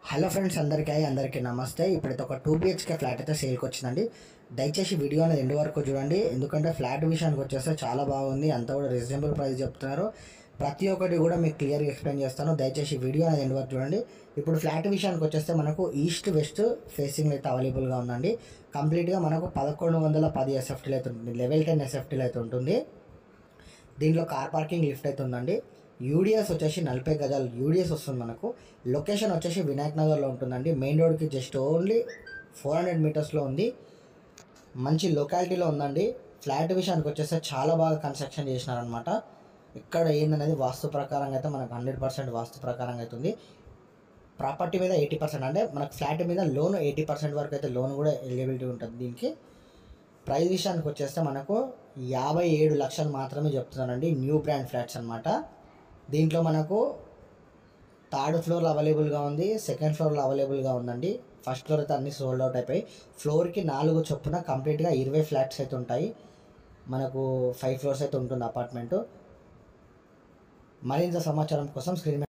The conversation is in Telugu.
హలో ఫ్రెండ్స్, అందరికీ నమస్తే. ఇప్పుడైతే ఒక 2 BHK ఫ్లాట్ అయితే సేల్కి వచ్చిందండి. దయచేసి వీడియో అనేది ఎండ్ వరకు చూడండి, ఎందుకంటే ఫ్లాట్ విషయానికి వచ్చేస్తే చాలా బాగుంది. అంతా కూడా రీజనబుల్ ప్రైస్ చెప్తున్నారు. ప్రతి ఒక్కటి కూడా మీకు క్లియర్గా ఎక్స్ప్లెయిన్ చేస్తాను. దయచేసి వీడియో అనేది ఎండ్ వరకు చూడండి. ఇప్పుడు ఫ్లాట్ విషయానికి వచ్చేస్తే మనకు ఈస్ట్ వెస్ట్ ఫేసింగ్ అయితే అవైలబుల్గా ఉందండి. కంప్లీట్గా మనకు 1110 SFTలు అయితే ఉంటుంది, లెవెల్ 10 SFTలు అయితే ఉంటుంది. దీంట్లో కార్ పార్కింగ్ లిఫ్ట్ అయితే ఉందండి. యూడిఎస్ వచ్చేసి 40 గజాలు యూడిఎస్ వస్తుంది మనకు. లొకేషన్ వచ్చేసి వినాయక్ నగర్లో ఉంటుందండి. మెయిన్ రోడ్కి జస్ట్ ఓన్లీ 400 మీటర్స్లో ఉంది. మంచి లొకాలిటీలో ఉందండి. ఫ్లాట్ విషయానికి వచ్చేస్తే చాలా బాగా కన్స్ట్రక్షన్ చేసినారనమాట. ఇక్కడ ఏందనేది వాస్తు ప్రకారంగా అయితే మనకు 100% వాస్తు ప్రకారంగా అవుతుంది. ప్రాపర్టీ మీద 80%, అంటే మనకు ఫ్లాట్ మీద లోన్ 80% వరకు అయితే లోన్ కూడా ఎలిజిబిలిటీ ఉంటుంది. దీనికి ప్రైస్ విషయానికి వచ్చేస్తే మనకు 57 లక్షలు మాత్రమే చెప్తున్నానండి. న్యూ బ్రాండ్ ఫ్లాట్స్ అనమాట. దీంట్లో మనకు 3rd ఫ్లోర్లో అవైలబుల్గా ఉంది, 2nd ఫ్లోర్లో అవైలబుల్గా ఉందండి. ఫస్ట్ ఫ్లోర్ అయితే అన్ని సోల్డ్ అవుట్ అయిపోయి, ఫ్లోర్కి 4 చొప్పున కంప్లీట్గా 20 ఫ్లాట్స్ అయితే ఉంటాయి. మనకు 5 ఫ్లోర్స్ అయితే ఉంటుంది అపార్ట్మెంటు. మరింత సమాచారం కోసం స్క్రీన్